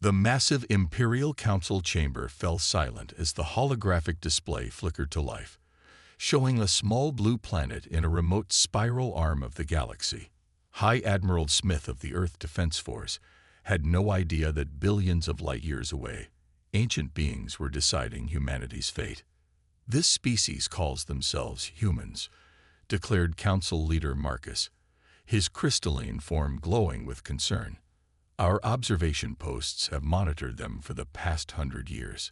The massive Imperial Council chamber fell silent as the holographic display flickered to life, showing a small blue planet in a remote spiral arm of the galaxy. High Admiral Smith of the Earth Defense Force had no idea that billions of light-years away, ancient beings were deciding humanity's fate. "This species calls themselves humans," declared Council Leader Marcus, his crystalline form glowing with concern. "Our observation posts have monitored them for the past 100 years.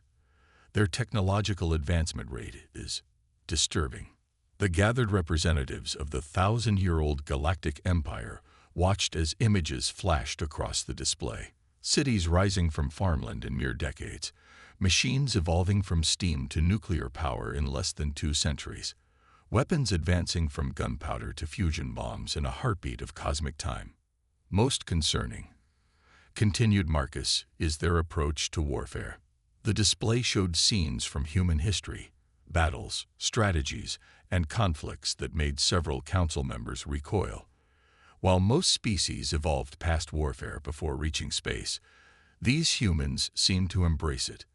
Their technological advancement rate is disturbing." The gathered representatives of the 1,000-year-old Galactic Empire watched as images flashed across the display. Cities rising from farmland in mere decades, machines evolving from steam to nuclear power in less than 2 centuries, weapons advancing from gunpowder to fusion bombs in a heartbeat of cosmic time. "Most concerning," continued Marcus, "is their approach to warfare. The display showed scenes from human history, battles, strategies, and conflicts that made several council members recoil. While most species evolved past warfare before reaching space, these humans seem to embrace it.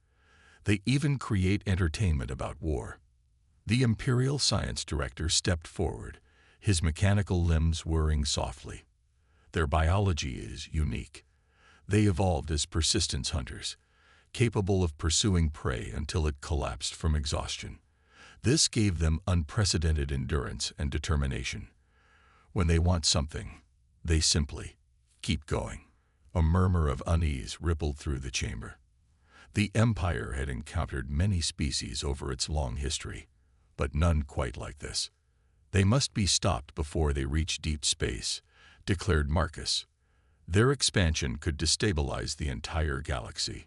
They even create entertainment about war." The Imperial Science Director stepped forward, his mechanical limbs whirring softly. "Their biology is unique. They evolved as persistence hunters, capable of pursuing prey until it collapsed from exhaustion. This gave them unprecedented endurance and determination. When they want something, they simply keep going." A murmur of unease rippled through the chamber. The Empire had encountered many species over its long history, but none quite like this. "They must be stopped before they reach deep space," declared Marcus. "Their expansion could destabilize the entire galaxy.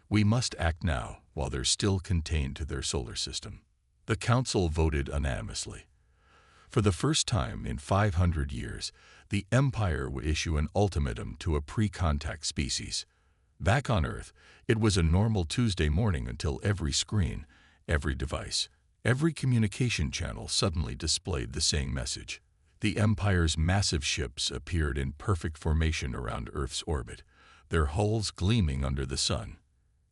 We must act now while they're still contained to their solar system." The Council voted unanimously. For the first time in 500 years, the Empire would issue an ultimatum to a pre-contact species. Back on Earth, it was a normal Tuesday morning until every screen, every device, every communication channel suddenly displayed the same message. The Empire's massive ships appeared in perfect formation around Earth's orbit, their hulls gleaming under the sun.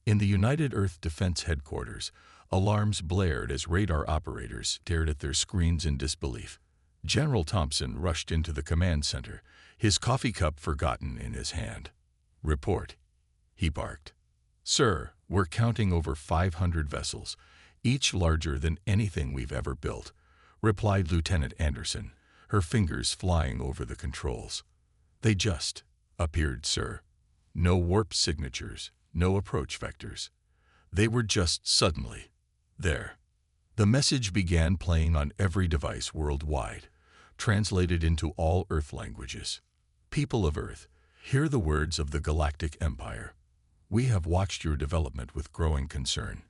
In the United Earth Defense Headquarters, alarms blared as radar operators stared at their screens in disbelief. General Thompson rushed into the command center, his coffee cup forgotten in his hand. "Report," he barked. "Sir, we're counting over 500 vessels, each larger than anything we've ever built," replied Lieutenant Anderson, her fingers flying over the controls. "They just appeared, sir. No warp signatures, no approach vectors. They were just suddenly there." The message began playing on every device worldwide, translated into all Earth languages. "People of Earth, hear the words of the Galactic Empire. We have watched your development with growing concern.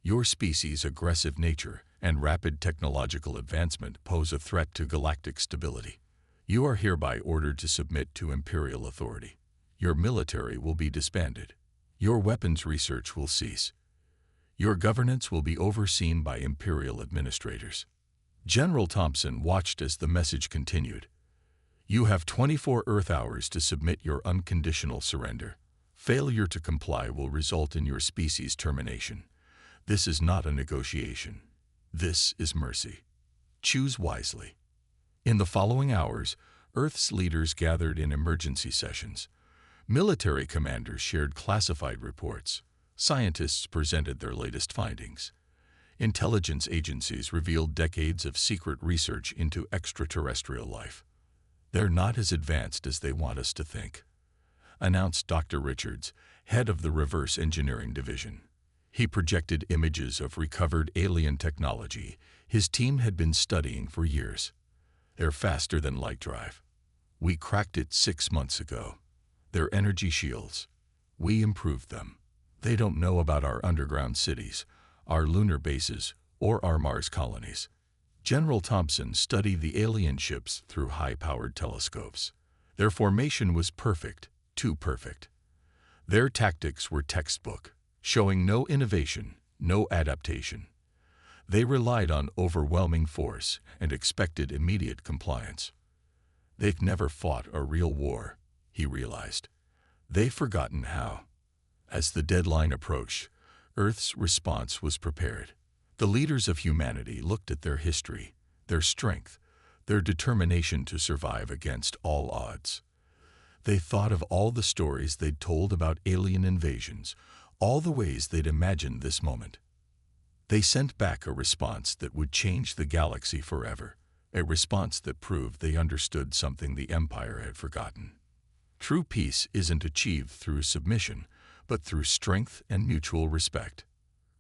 Your species' aggressive nature and rapid technological advancement pose a threat to galactic stability. You are hereby ordered to submit to Imperial authority. Your military will be disbanded. Your weapons research will cease. Your governance will be overseen by Imperial administrators." General Thompson watched as the message continued. "You have 24 Earth hours to submit your unconditional surrender. Failure to comply will result in your species' termination. This is not a negotiation. This is mercy. Choose wisely." In the following hours, Earth's leaders gathered in emergency sessions. Military commanders shared classified reports. Scientists presented their latest findings. Intelligence agencies revealed decades of secret research into extraterrestrial life. "They're not as advanced as they want us to think," announced Dr. Richards, head of the Reverse Engineering Division. He projected images of recovered alien technology his team had been studying for years. "They're faster than light drive. We cracked it 6 months ago. Their energy shields, we improved them. They don't know about our underground cities, our lunar bases, or our Mars colonies." General Thompson studied the alien ships through high-powered telescopes. Their formation was perfect, too perfect. Their tactics were textbook, showing no innovation, no adaptation. They relied on overwhelming force and expected immediate compliance. "They've never fought a real war," he realized. "They've forgotten how." As the deadline approached, Earth's response was prepared. The leaders of humanity looked at their history, their strength, their determination to survive against all odds. They thought of all the stories they'd told about alien invasions, all the ways they'd imagined this moment. They sent back a response that would change the galaxy forever, a response that proved they understood something the Empire had forgotten. True peace isn't achieved through submission, but through strength and mutual respect.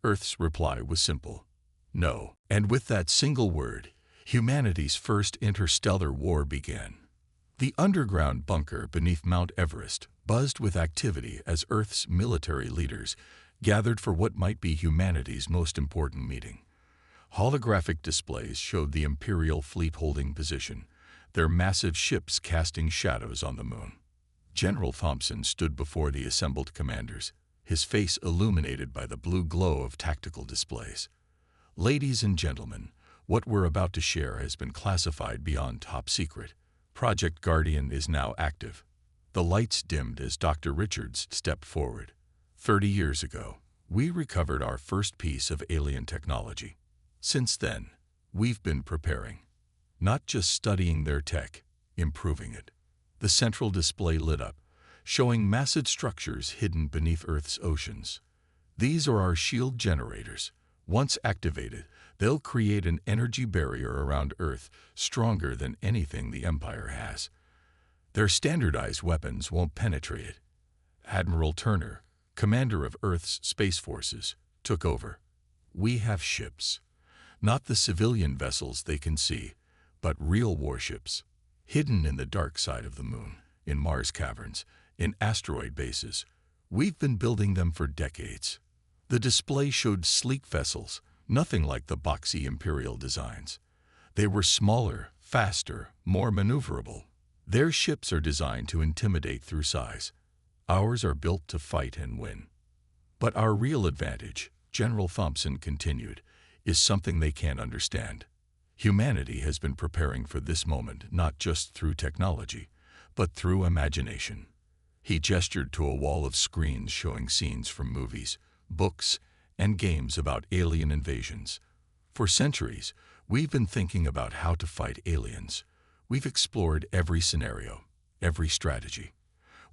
Earth's reply was simple: no. And with that single word, humanity's first interstellar war began. The underground bunker beneath Mount Everest buzzed with activity as Earth's military leaders gathered for what might be humanity's most important meeting. Holographic displays showed the Imperial fleet holding position, their massive ships casting shadows on the moon. General Thompson stood before the assembled commanders, his face illuminated by the blue glow of tactical displays. Ladies and gentlemen, what we're about to share has been classified beyond top secret. Project Guardian is now active. The lights dimmed as Dr. Richards stepped forward. 30 years ago, we recovered our first piece of alien technology. Since then, we've been preparing. Not just studying their tech, improving it. The central display lit up, showing massive structures hidden beneath Earth's oceans. These are our shield generators. Once activated, they'll create an energy barrier around Earth stronger than anything the Empire has. Their standardized weapons won't penetrate it. Admiral Turner, commander of Earth's Space Forces, took over. We have ships. Not the civilian vessels they can see, but real warships, hidden in the dark side of the moon, in Mars caverns, in asteroid bases. We've been building them for decades. The display showed sleek vessels, nothing like the boxy Imperial designs. They were smaller, faster, more maneuverable. Their ships are designed to intimidate through size. Ours are built to fight and win. But our real advantage, General Thompson continued, is something they can't understand. Humanity has been preparing for this moment not just through technology, but through imagination. He gestured to a wall of screens showing scenes from movies, books, and games about alien invasions. For centuries, we've been thinking about how to fight aliens. We've explored every scenario, every strategy.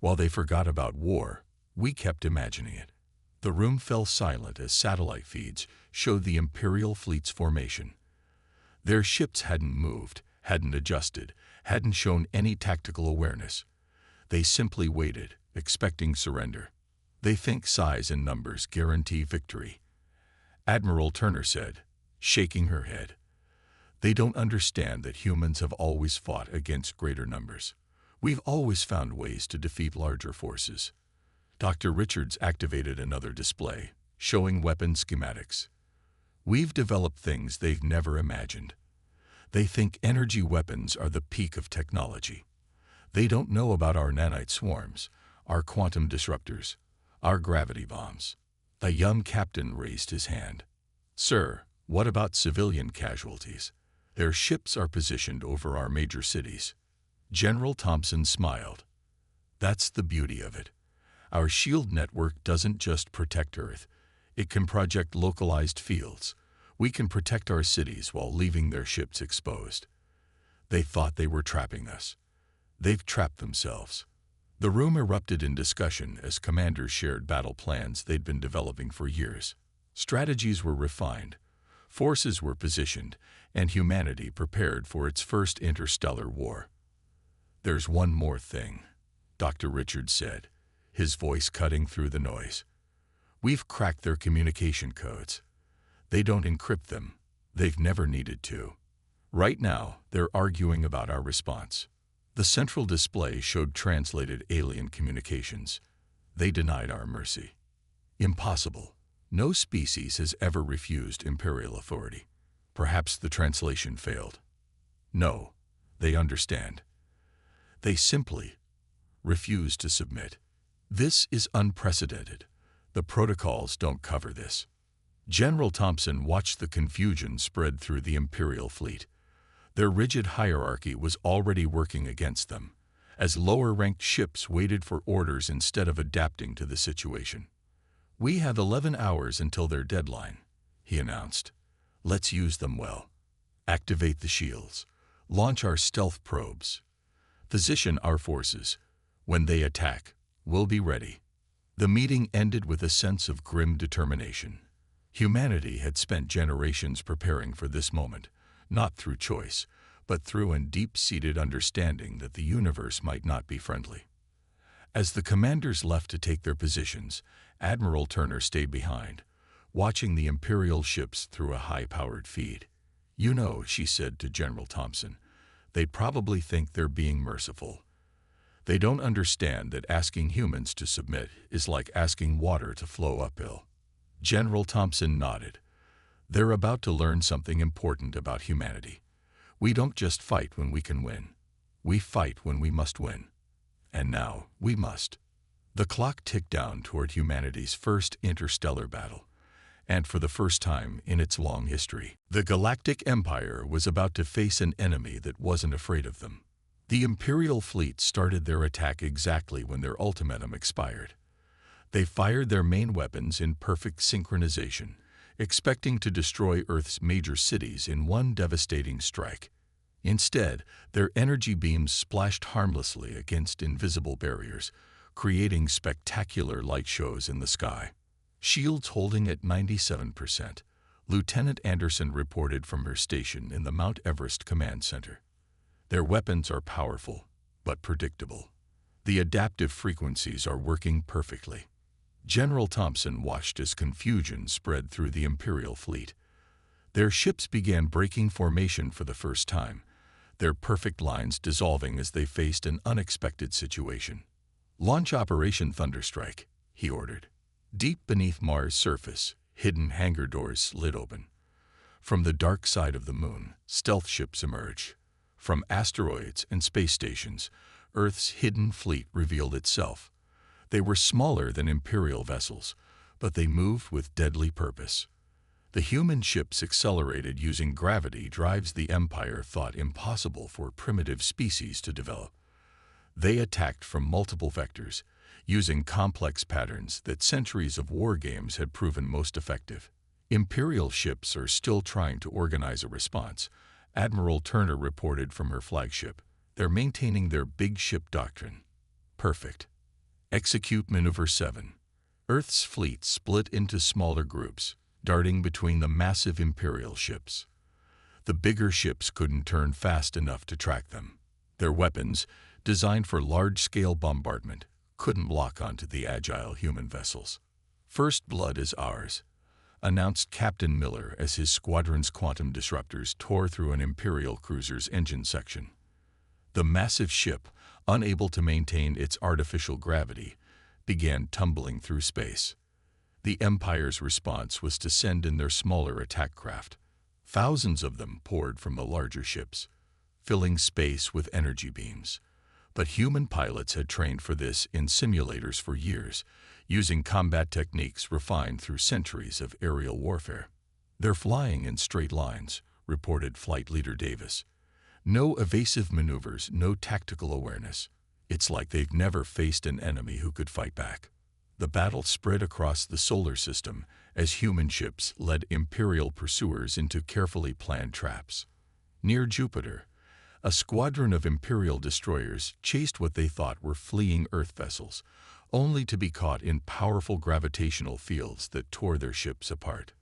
While they forgot about war, we kept imagining it. The room fell silent as satellite feeds showed the Imperial fleet's formation. Their ships hadn't moved, hadn't adjusted, hadn't shown any tactical awareness. They simply waited, expecting surrender. They think size and numbers guarantee victory. Admiral Turner said, shaking her head. They don't understand that humans have always fought against greater numbers. We've always found ways to defeat larger forces. Dr. Richards activated another display, showing weapon schematics. We've developed things they've never imagined. They think energy weapons are the peak of technology. They don't know about our nanite swarms, our quantum disruptors, our gravity bombs. The young captain raised his hand. Sir, what about civilian casualties? Their ships are positioned over our major cities. General Thompson smiled. That's the beauty of it. Our shield network doesn't just protect Earth. It can project localized fields. We can protect our cities while leaving their ships exposed. They thought they were trapping us. They've trapped themselves. The room erupted in discussion as commanders shared battle plans they'd been developing for years. Strategies were refined, forces were positioned, and humanity prepared for its first interstellar war. There's one more thing, Dr. Richards said, his voice cutting through the noise. We've cracked their communication codes. They don't encrypt them. They've never needed to. Right now, they're arguing about our response. The central display showed translated alien communications. They denied our mercy. Impossible. No species has ever refused imperial authority. Perhaps the translation failed. No, they understand. They simply refuse to submit. This is unprecedented. The protocols don't cover this. General Thompson watched the confusion spread through the Imperial fleet. Their rigid hierarchy was already working against them, as lower-ranked ships waited for orders instead of adapting to the situation. "We have 11 hours until their deadline," he announced. "Let's use them well. Activate the shields. Launch our stealth probes. Position our forces. When they attack, we'll be ready." The meeting ended with a sense of grim determination. Humanity had spent generations preparing for this moment, not through choice, but through a deep-seated understanding that the universe might not be friendly. As the commanders left to take their positions, Admiral Turner stayed behind, watching the Imperial ships through a high-powered feed. "You know," she said to General Thompson, "they probably think they're being merciful. They don't understand that asking humans to submit is like asking water to flow uphill." General Thompson nodded. "They're about to learn something important about humanity. We don't just fight when we can win. We fight when we must win. And now we must." The clock ticked down toward humanity's first interstellar battle, and for the first time in its long history, the Galactic Empire was about to face an enemy that wasn't afraid of them. The Imperial fleet started their attack exactly when their ultimatum expired. They fired their main weapons in perfect synchronization, expecting to destroy Earth's major cities in one devastating strike. Instead, their energy beams splashed harmlessly against invisible barriers, creating spectacular light shows in the sky. Shields holding at 97%, Lieutenant Anderson reported from her station in the Mount Everest Command Center. "Their weapons are powerful, but predictable. The adaptive frequencies are working perfectly." General Thompson watched as confusion spread through the Imperial fleet. Their ships began breaking formation for the first time, their perfect lines dissolving as they faced an unexpected situation. "Launch Operation Thunderstrike," he ordered. Deep beneath Mars' surface, hidden hangar doors slid open. From the dark side of the moon, stealth ships emerged. From asteroids and space stations, Earth's hidden fleet revealed itself. They were smaller than Imperial vessels, but they moved with deadly purpose. The human ships accelerated using gravity drives the Empire thought impossible for primitive species to develop. They attacked from multiple vectors, using complex patterns that centuries of war games had proven most effective. Imperial ships are still trying to organize a response, Admiral Turner reported from her flagship. "They're maintaining their big ship doctrine." "Perfect. Execute Maneuver 7. Earth's fleet split into smaller groups, darting between the massive Imperial ships. The bigger ships couldn't turn fast enough to track them. Their weapons, designed for large-scale bombardment, couldn't lock onto the agile human vessels. "First blood is ours," announced Captain Miller as his squadron's quantum disruptors tore through an Imperial cruiser's engine section. The massive ship, unable to maintain its artificial gravity, began tumbling through space. The Empire's response was to send in their smaller attack craft. Thousands of them poured from the larger ships, filling space with energy beams. But human pilots had trained for this in simulators for years, using combat techniques refined through centuries of aerial warfare. "They're flying in straight lines," reported Flight Leader Davis. "No evasive maneuvers, no tactical awareness. It's like they've never faced an enemy who could fight back." The battle spread across the solar system as human ships led Imperial pursuers into carefully planned traps. Near Jupiter, a squadron of Imperial destroyers chased what they thought were fleeing Earth vessels, only to be caught in powerful gravitational fields that tore their ships apart.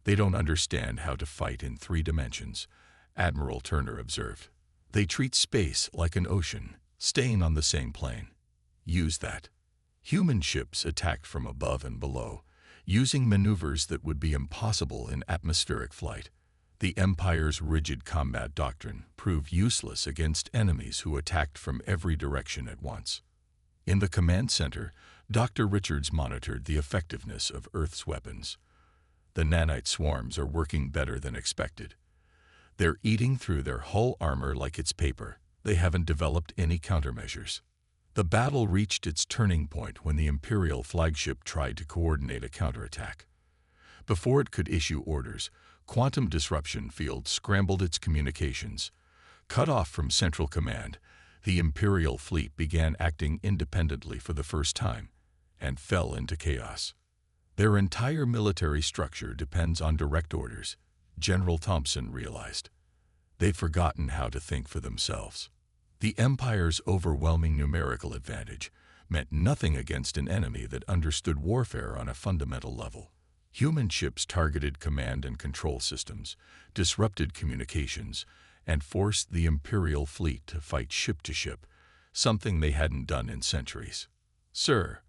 "They don't understand how to fight in 3 dimensions," Admiral Turner observed. "They treat space like an ocean, staying on the same plane. Use that." Human ships attacked from above and below, using maneuvers that would be impossible in atmospheric flight. The Empire's rigid combat doctrine proved useless against enemies who attacked from every direction at once. In the command center, Dr. Richards monitored the effectiveness of Earth's weapons. "The nanite swarms are working better than expected. They're eating through their hull armor like it's paper. They haven't developed any countermeasures." The battle reached its turning point when the Imperial flagship tried to coordinate a counterattack. Before it could issue orders, quantum disruption field scrambled its communications. Cut off from Central Command, the Imperial fleet began acting independently for the first time and fell into chaos. Their entire military structure depends on direct orders, General Thompson realized. They'd forgotten how to think for themselves. The Empire's overwhelming numerical advantage meant nothing against an enemy that understood warfare on a fundamental level. Human ships targeted command and control systems, disrupted communications, and forced the Imperial fleet to fight ship to ship, something they hadn't done in centuries. "Sir,"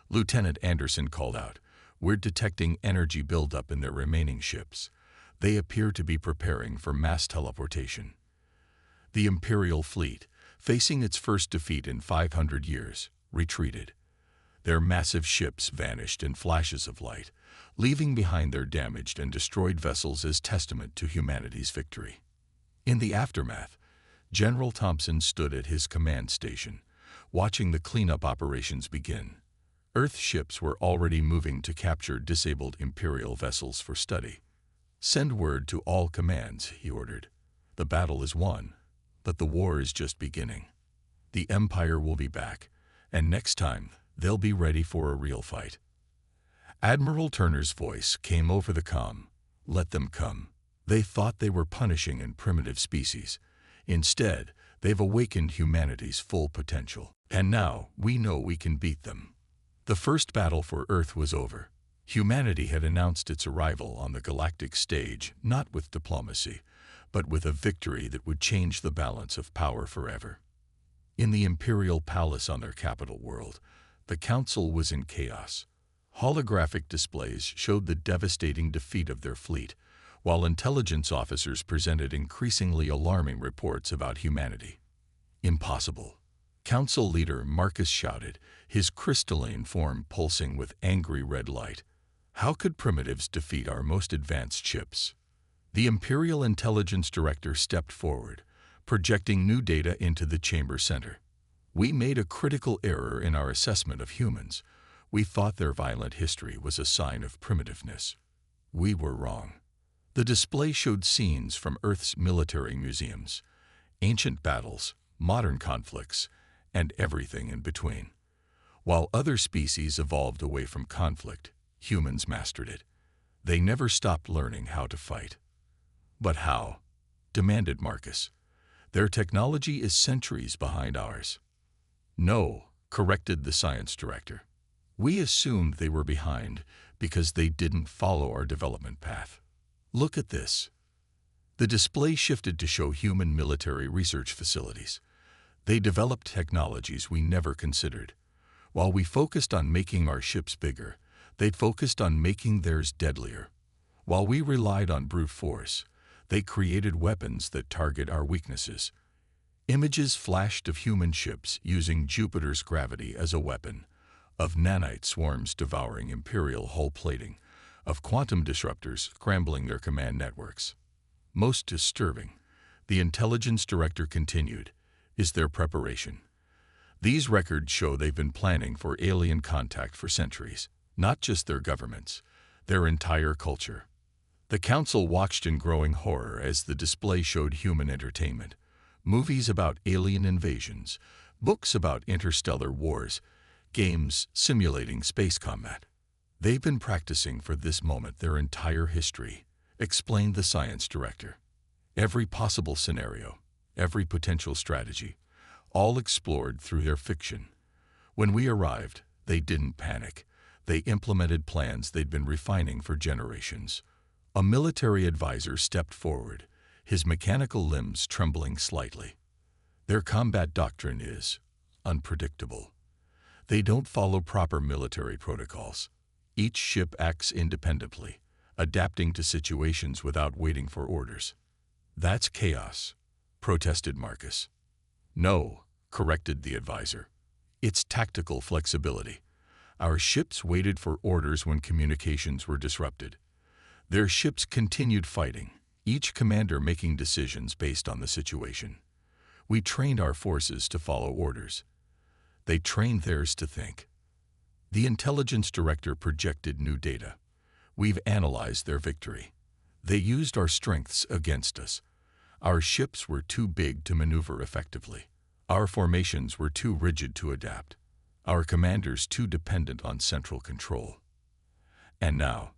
Lieutenant Anderson called out, "we're detecting energy buildup in their remaining ships. They appear to be preparing for mass teleportation." The Imperial fleet, facing its first defeat in 500 years, retreated. Their massive ships vanished in flashes of light, leaving behind their damaged and destroyed vessels as testament to humanity's victory. In the aftermath, General Thompson stood at his command station, watching the cleanup operations begin. Earth ships were already moving to capture disabled Imperial vessels for study. "Send word to all commands," he ordered. "The battle is won, but the war is just beginning. The Empire will be back, and next time they'll be ready for a real fight." Admiral Turner's voice came over the comm. "Let them come. They thought they were punishing a primitive species. Instead, they've awakened humanity's full potential. And now we know we can beat them." The first battle for Earth was over. Humanity had announced its arrival on the galactic stage, not with diplomacy, but with a victory that would change the balance of power forever. In the Imperial Palace on their capital world, the Council was in chaos. Holographic displays showed the devastating defeat of their fleet, while intelligence officers presented increasingly alarming reports about humanity. "Impossible," Council leader Marcus shouted, his crystalline form pulsing with angry red light. "How could primitives defeat our most advanced ships?" The Imperial Intelligence Director stepped forward, projecting new data into the chamber center. "We made a critical error in our assessment of humans. We thought their violent history was a sign of primitiveness. We were wrong." The display showed scenes from Earth's military museums, ancient battles, modern conflicts, and everything in between. While other species evolved away from conflict, humans mastered it. They never stopped learning how to fight. "But how?" demanded Marcus. "Their technology is centuries behind ours." "No," corrected the science director. "We assumed they were behind because they didn't follow our development path. Look at this." The display shifted to show human military research facilities. They developed technologies we never considered. While we focused on making our ships bigger, they focused on making theirs deadlier. While we relied on brute force, they created weapons that target our weaknesses. Images flashed of human ships using Jupiter's gravity as a weapon, of nanite swarms devouring Imperial hull plating, of quantum disruptors scrambling their command networks. Most disturbing, the intelligence director continued, is their preparation. These records show they've been planning for alien contact for centuries, not just their governments, their entire culture. The Council watched in growing horror as the display showed human entertainment, movies about alien invasions, books about interstellar wars, games simulating space combat. "They've been practicing for this moment their entire history," explained the science director. "Every possible scenario, every potential strategy, all explored through their fiction. When we arrived, they didn't panic. They implemented plans they'd been refining for generations." A military advisor stepped forward, his mechanical limbs trembling slightly. "Their combat doctrine is unpredictable. They don't follow proper military protocols. Each ship acts independently, adapting to situations without waiting for orders." "That's chaos," protested Marcus. "No," corrected the advisor. "It's tactical flexibility. Our ships waited for orders when communications were disrupted. Their ships continued fighting, each commander making decisions based on the situation. We trained our forces to follow orders. They trained theirs to think." The intelligence director projected new data. "We've analyzed their victory. They used our strengths against us. Our ships were too big to maneuver effectively. Our formations were too rigid to adapt. Our commanders too dependent on central control. And now,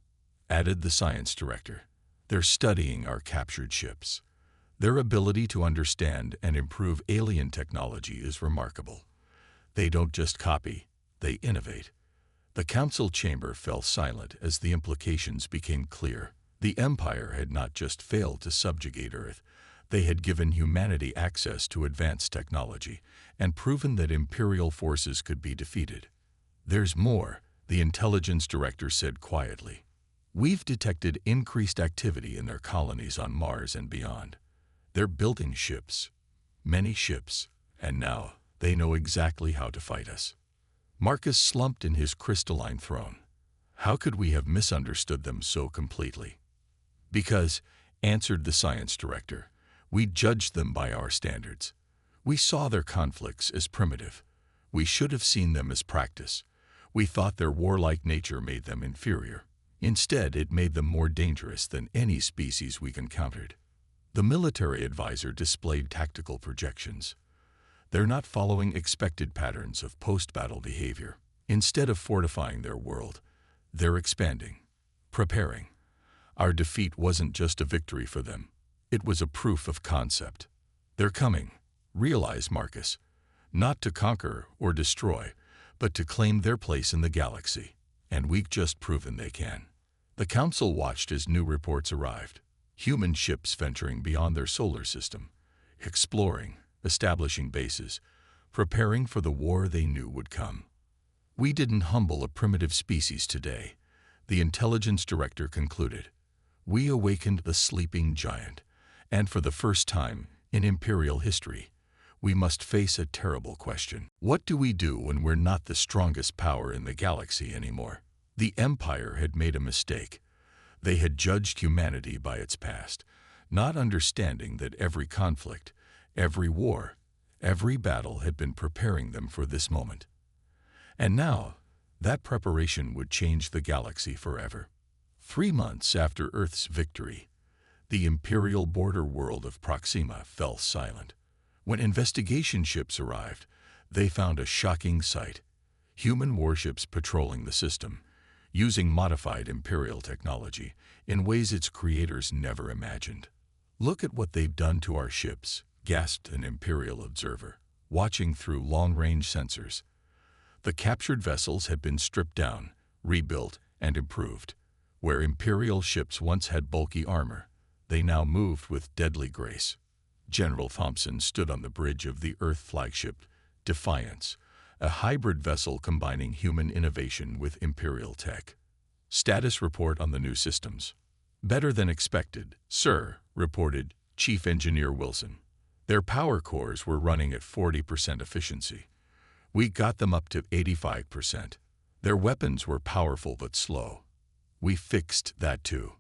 added the science director, they're studying our captured ships. Their ability to understand and improve alien technology is remarkable. They don't just copy, they innovate. The council chamber fell silent as the implications became clear. The Empire had not just failed to subjugate Earth, they had given humanity access to advanced technology and proven that Imperial forces could be defeated. There's more, the intelligence director said quietly. We've detected increased activity in their colonies on Mars and beyond. They're building ships, many ships, and now they know exactly how to fight us. Marcus slumped in his crystalline throne. How could we have misunderstood them so completely? Because, answered the science director, we judged them by our standards. We saw their conflicts as primitive. We should have seen them as practice. We thought their warlike nature made them inferior. Instead, it made them more dangerous than any species we encountered. The military advisor displayed tactical projections. They're not following expected patterns of post-battle behavior. Instead of fortifying their world, they're expanding, preparing. Our defeat wasn't just a victory for them. It was a proof of concept. They're coming, realize Marcus, not to conquer or destroy, but to claim their place in the galaxy. And we've just proven they can. The council watched as new reports arrived. Human ships venturing beyond their solar system, exploring, establishing bases, preparing for the war they knew would come. We didn't humble a primitive species today, the intelligence director concluded. We awakened the sleeping giant, and for the first time in Imperial history, we must face a terrible question. What do we do when we're not the strongest power in the galaxy anymore? The Empire had made a mistake. They had judged humanity by its past, not understanding that every conflict, every war, every battle had been preparing them for this moment. And now, that preparation would change the galaxy forever. 3 months after Earth's victory, the Imperial border world of Proxima fell silent. When investigation ships arrived, they found a shocking sight. Human warships patrolling the system, using modified Imperial technology in ways its creators never imagined. Look at what they've done to our ships, gasped an Imperial observer, watching through long-range sensors. The captured vessels had been stripped down, rebuilt, and improved. Where Imperial ships once had bulky armor, they now moved with deadly grace. General Thompson stood on the bridge of the Earth flagship, Defiance, a hybrid vessel combining human innovation with Imperial tech. Status report on the new systems. Better than expected, sir, reported Chief Engineer Wilson. Their power cores were running at 40% efficiency. We got them up to 85%. Their weapons were powerful but slow. We fixed that too.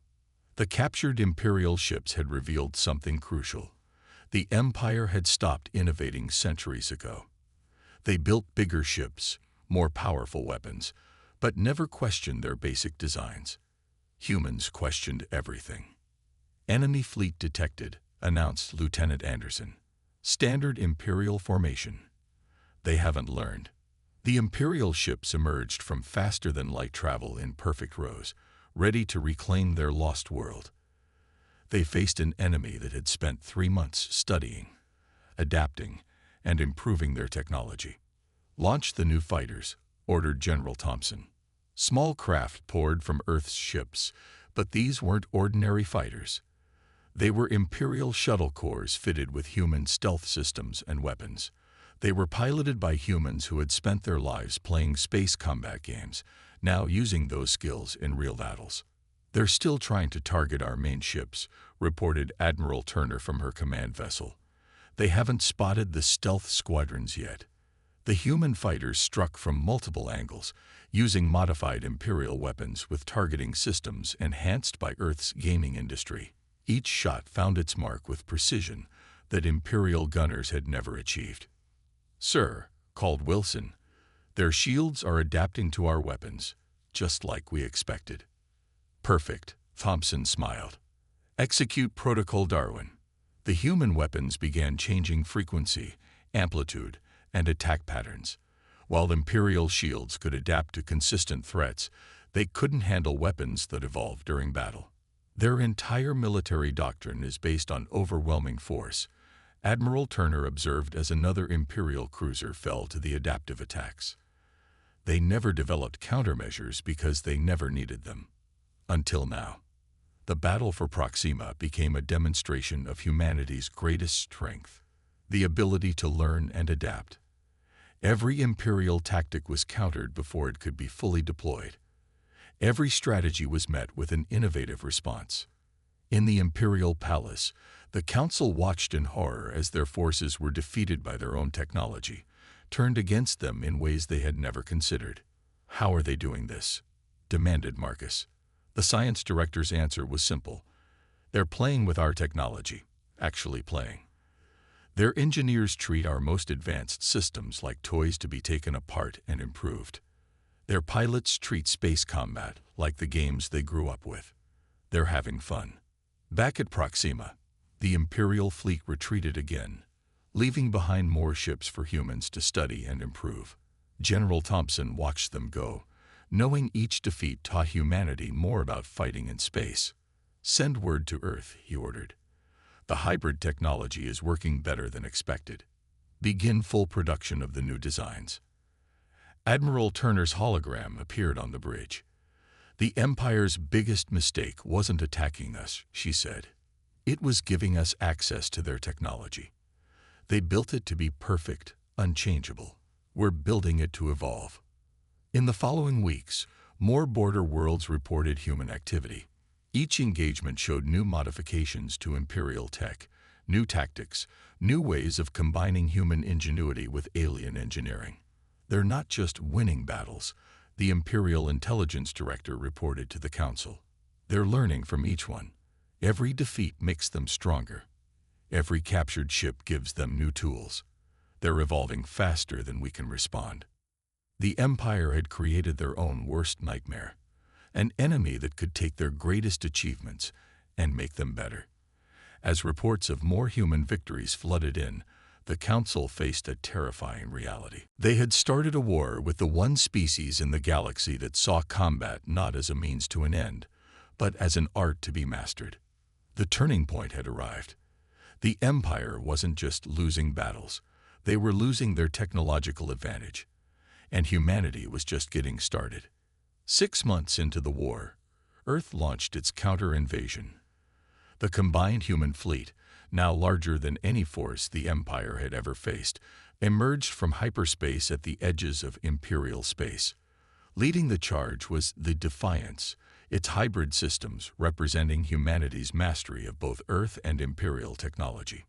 The captured Imperial ships had revealed something crucial. The Empire had stopped innovating centuries ago. They built bigger ships, more powerful weapons, but never questioned their basic designs. Humans questioned everything. Enemy fleet detected, announced Lieutenant Anderson. Standard Imperial formation. They haven't learned. The Imperial ships emerged from faster-than-light travel in perfect rows, ready to reclaim their lost world. They faced an enemy that had spent 3 months studying, adapting, and improving their technology. Launch the new fighters, ordered General Thompson. Small craft poured from Earth's ships, but these weren't ordinary fighters. They were Imperial shuttle cores fitted with human stealth systems and weapons. They were piloted by humans who had spent their lives playing space combat games, now using those skills in real battles. They're still trying to target our main ships, reported Admiral Turner from her command vessel. They haven't spotted the stealth squadrons yet. The human fighters struck from multiple angles, using modified Imperial weapons with targeting systems enhanced by Earth's gaming industry. Each shot found its mark with precision that Imperial gunners had never achieved. Sir, called Wilson, their shields are adapting to our weapons, just like we expected. Perfect, Thompson smiled. Execute Protocol Darwin. The human weapons began changing frequency, amplitude, and attack patterns. While Imperial shields could adapt to consistent threats, They couldn't handle weapons that evolved during battle. Their entire military doctrine is based on overwhelming force, Admiral Turner observed as another Imperial cruiser fell to the adaptive attacks. They never developed countermeasures because they never needed them. Until now. The battle for Proxima became a demonstration of humanity's greatest strength, the ability to learn and adapt. Every Imperial tactic was countered before it could be fully deployed. Every strategy was met with an innovative response. In the Imperial Palace, the Council watched in horror as their forces were defeated by their own technology, turned against them in ways they had never considered. "How are they doing this?" demanded Marcus. The science director's answer was simple. "They're playing with our technology, actually playing. Their engineers treat our most advanced systems like toys to be taken apart and improved. Their pilots treat space combat like the games they grew up with. They're having fun." Back at Proxima, the Imperial fleet retreated again, leaving behind more ships for humans to study and improve. General Thompson watched them go, knowing each defeat taught humanity more about fighting in space. "Send word to Earth," he ordered. "The hybrid technology is working better than expected. Begin full production of the new designs." Admiral Turner's hologram appeared on the bridge. "The Empire's biggest mistake wasn't attacking us," she said. "It was giving us access to their technology. They built it to be perfect, unchangeable. We're building it to evolve." In the following weeks, more border worlds reported human activity. Each engagement showed new modifications to Imperial tech, new tactics, new ways of combining human ingenuity with alien engineering. "They're not just winning battles," the Imperial Intelligence Director reported to the Council. "They're learning from each one. Every defeat makes them stronger. Every captured ship gives them new tools. They're evolving faster than we can respond." The Empire had created their own worst nightmare, an enemy that could take their greatest achievements and make them better. As reports of more human victories flooded in, the Council faced a terrifying reality. They had started a war with the one species in the galaxy that saw combat not as a means to an end, but as an art to be mastered. The turning point had arrived. The Empire wasn't just losing battles, they were losing their technological advantage. And humanity was just getting started. 6 months into the war, Earth launched its counter-invasion. The combined human fleet, now larger than any force the Empire had ever faced, emerged from hyperspace at the edges of Imperial space. Leading the charge was the Defiance, its hybrid systems representing humanity's mastery of both Earth and Imperial technology.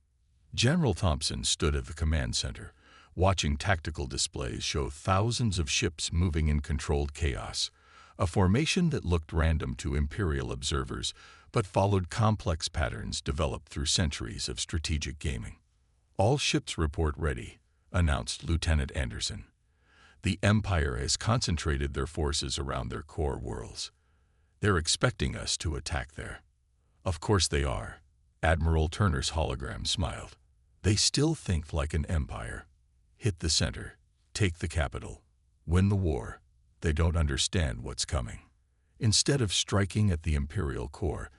General Thompson stood at the command center, watching tactical displays show thousands of ships moving in controlled chaos, a formation that looked random to Imperial observers but followed complex patterns developed through centuries of strategic gaming. "All ships report ready," announced Lieutenant Anderson. "The Empire has concentrated their forces around their core worlds. They're expecting us to attack there." "Of course they are," Admiral Turner's hologram smiled. "They still think like an empire. Hit the center, take the capital, win the war. They don't understand what's coming." Instead of striking at the Imperial core,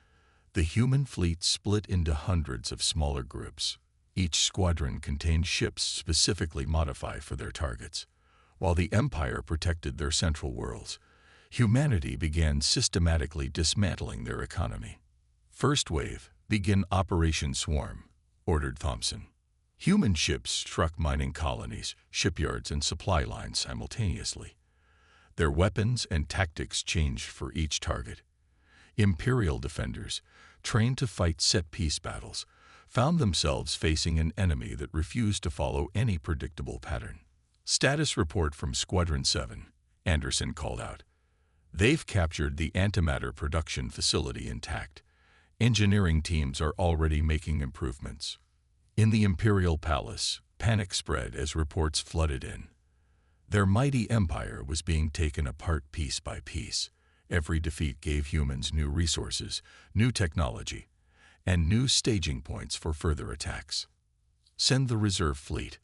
the human fleet split into hundreds of smaller groups. Each squadron contained ships specifically modified for their targets. While the Empire protected their central worlds, humanity began systematically dismantling their economy. "First wave, begin Operation Swarm," ordered Thompson. Human ships struck mining colonies, shipyards, and supply lines simultaneously. Their weapons and tactics changed for each target. Imperial defenders, trained to fight set-piece battles, found themselves facing an enemy that refused to follow any predictable pattern. "Status report from Squadron 7, Anderson called out. "They've captured the antimatter production facility intact. Engineering teams are already making improvements." In the Imperial Palace, panic spread as reports flooded in. Their mighty empire was being taken apart piece by piece. Every defeat gave humans new resources, new technology, and new staging points for further attacks. "Send the reserve fleet,"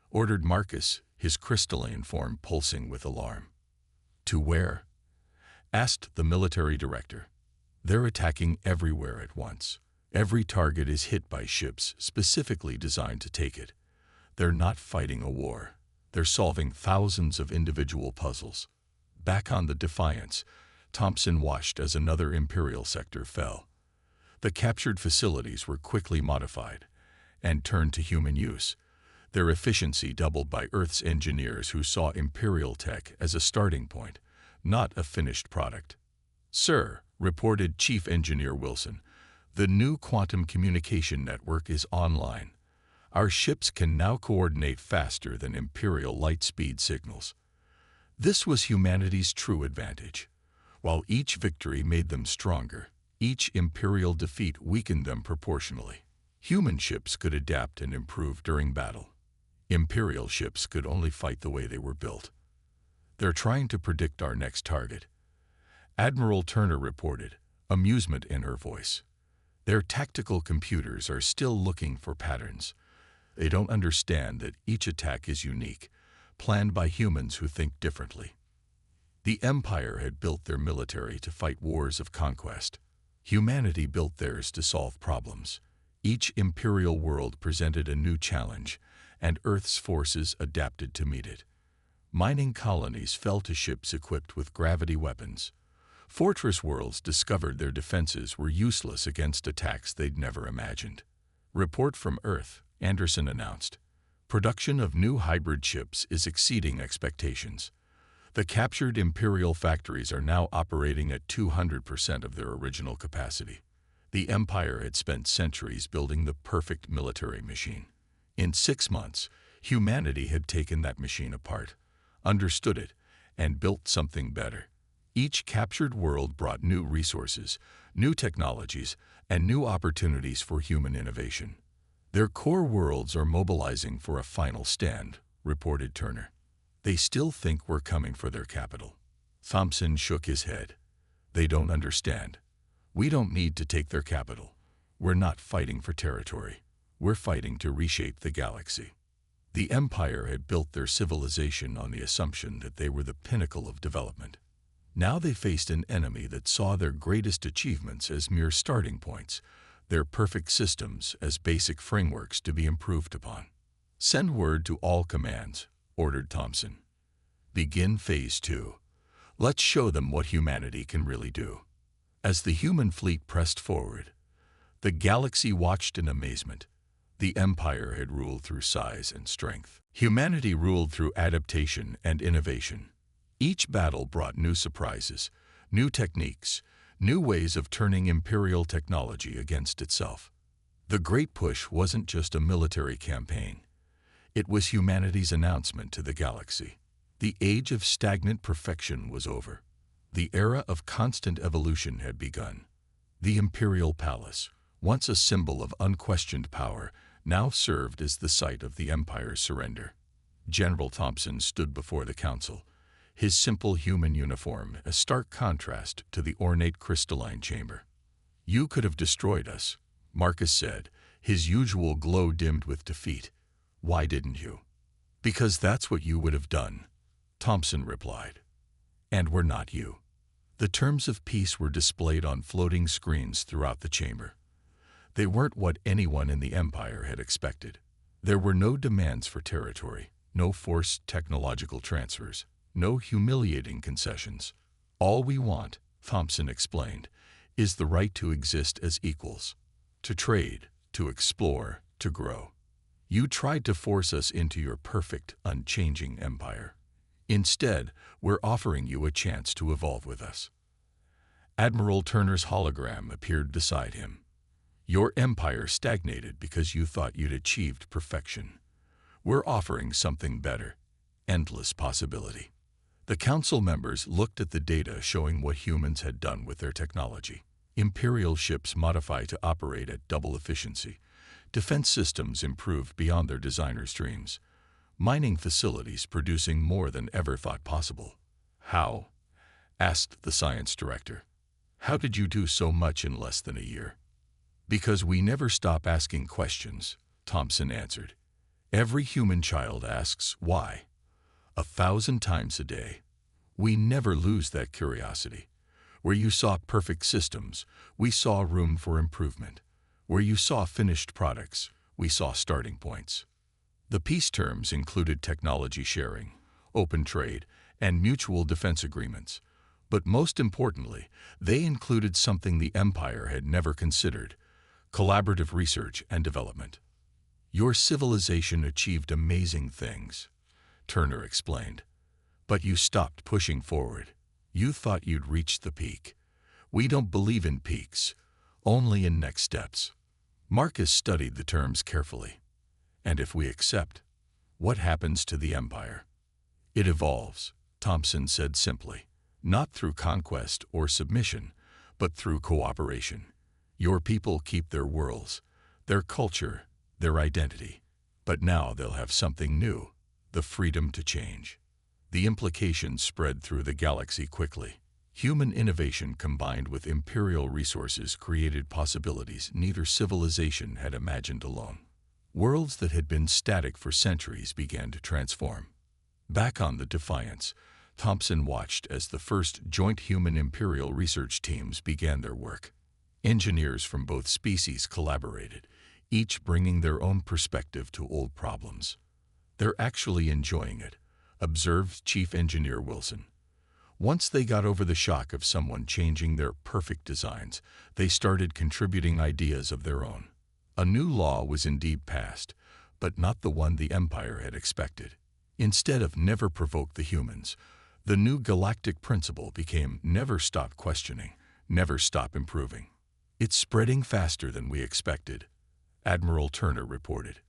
ordered Marcus, his crystalline form pulsing with alarm. "To where?" asked the military director. They're attacking everywhere at once. Every target is hit by ships specifically designed to take it. They're not fighting a war. They're solving thousands of individual puzzles. Back on the Defiance, Thompson watched as another Imperial sector fell. The captured facilities were quickly modified and turned to human use, their efficiency doubled by Earth's engineers who saw Imperial tech as a starting point, not a finished product. "Sir," reported Chief Engineer Wilson, "the new quantum communication network is online. Our ships can now coordinate faster than Imperial light-speed signals." This was humanity's true advantage. While each victory made them stronger, each Imperial defeat weakened them proportionally. Human ships could adapt and improve during battle. Imperial ships could only fight the way they were built. "They're trying to predict our next target," Admiral Turner reported, amusement in her voice. "Their tactical computers are still looking for patterns. They don't understand that each attack is unique, planned by humans who think differently." The Empire had built their military to fight wars of conquest. Humanity built theirs to solve problems. Each Imperial world presented a new challenge, and Earth's forces adapted to meet it. Mining colonies fell to ships equipped with gravity weapons. Fortress worlds discovered their defenses were useless against attacks they'd never imagined. "Report from Earth," Anderson announced. "Production of new hybrid ships is exceeding expectations. The captured Imperial factories are now operating at 200% of their original capacity." The Empire had spent centuries building the perfect military machine. In 6 months, humanity had taken that machine apart, understood it, and built something better. Each captured world brought new resources, new technologies, and new opportunities for human innovation. "Their core worlds are mobilizing for a final stand," reported Turner. "They still think we're coming for their capital." Thompson shook his head. "They don't understand. We don't need to take their capital. We're not fighting for territory. We're fighting to reshape the galaxy." The Empire had built their civilization on the assumption that they were the pinnacle of development. Now they faced an enemy that saw their greatest achievements as mere starting points, their perfect systems as basic frameworks to be improved upon. "Send word to all commands," ordered Thompson. "Begin Phase 2. Let's show them what humanity can really do." As the human fleet pressed forward, the galaxy watched in amazement. The Empire had ruled through size and strength. Humanity ruled through adaptation and innovation. Each battle brought new surprises, new techniques, new ways of turning Imperial technology against itself. The Great Push wasn't just a military campaign. It was humanity's announcement to the galaxy. The age of stagnant perfection was over. The era of constant evolution had begun. The Imperial Palace, once a symbol of unquestioned power, now served as the site of the Empire's surrender. General Thompson stood before the council, his simple human uniform a stark contrast to the ornate crystalline chamber. "You could have destroyed us," Marcus said, his usual glow dimmed with defeat. "Why didn't you?" "Because that's what you would have done," Thompson replied. "And we're not you." The terms of peace were displayed on floating screens throughout the chamber. They weren't what anyone in the Empire had expected. There were no demands for territory, no forced technological transfers, no humiliating concessions. "All we want," Thompson explained, "is the right to exist as equals, to trade, to explore, to grow. You tried to force us into your perfect, unchanging empire. Instead, we're offering you a chance to evolve with us." Admiral Turner's hologram appeared beside him. "Your empire stagnated because you thought you'd achieved perfection. We're offering something better, endless possibility." The council members looked at the data showing what humans had done with their technology. Imperial ships modify to operate at double efficiency. Defense systems improved beyond their designers' dreams. Mining facilities producing more than ever thought possible. "How?" asked the science director. "How did you do so much in less than a year?" "Because we never stop asking questions," Thompson answered. "Every human child asks why, 1,000 times a day. We never lose that curiosity. Where you saw perfect systems, we saw room for improvement. Where you saw finished products, we saw starting points. The peace terms included technology sharing, open trade, and mutual defense agreements. But most importantly, they included something the Empire had never considered: collaborative research and development. Your civilization achieved amazing things, Turner explained. But you stopped pushing forward. You thought you'd reached the peak. We don't believe in peaks, only in next steps. Marcus studied the terms carefully. And if we accept, what happens to the Empire? It evolves, Thompson said simply, not through conquest or submission, but through cooperation. Your people keep their worlds, their culture, their identity. But now they'll have something new: the freedom to change. The implications spread through the galaxy quickly. Human innovation combined with imperial resources created possibilities neither civilization had imagined alone. Worlds that had been static for centuries began to transform. Back on the Defiance, Thompson watched as the first joint human-imperial research teams began their work. Engineers from both species collaborated, each bringing their own perspective to old problems. "They're actually enjoying it," observed Chief Engineer Wilson. Once they got over the shock of someone changing their perfect designs, they started contributing ideas of their own. A new law was indeed passed, but not the one the Empire had expected. Instead of "never provoke the humans," the new galactic principle became "never stop questioning, never stop improving." "It's spreading faster than we expected," Admiral Turner reported.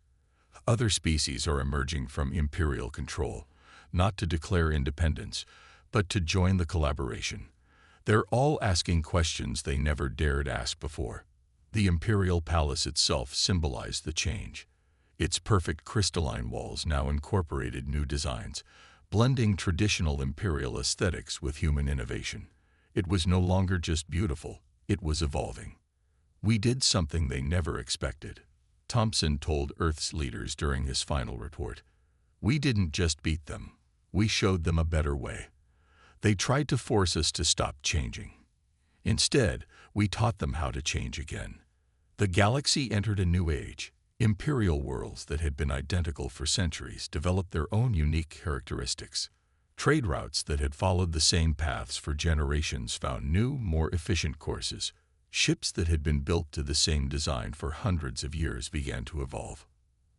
"Other species are emerging from imperial control, not to declare independence, but to join the collaboration. They're all asking questions they never dared ask before." The Imperial Palace itself symbolized the change. Its perfect crystalline walls now incorporated new designs, blending traditional imperial aesthetics with human innovation. It was no longer just beautiful, it was evolving. "We did something they never expected," Thompson told Earth's leaders during his final report. "We didn't just beat them, we showed them a better way. They tried to force us to stop changing. Instead, we taught them how to change again." The galaxy entered a new age. Imperial worlds that had been identical for centuries developed their own unique characteristics. Trade routes that had followed the same paths for generations found new, more efficient courses. Ships that had been built to the same design for hundreds of years began to evolve.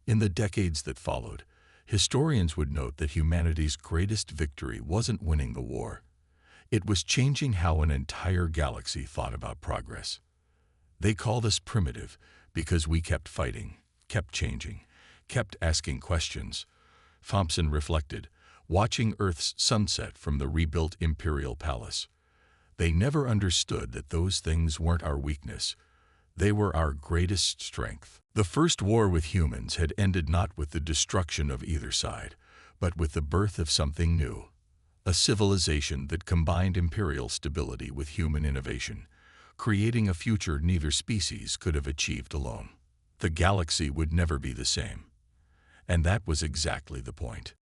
In the decades that followed, historians would note that humanity's greatest victory wasn't winning the war. It was changing how an entire galaxy thought about progress. "They called us primitive because we kept fighting, kept changing, kept asking questions," Thompson reflected, watching Earth's sunset from the rebuilt Imperial Palace. "They never understood that those things weren't our weakness. They were our greatest strength." The first war with humans had ended not with the destruction of either side, but with the birth of something new. A civilization that combined imperial stability with human innovation, creating a future neither species could have achieved alone. The galaxy would never be the same. And that was exactly the point.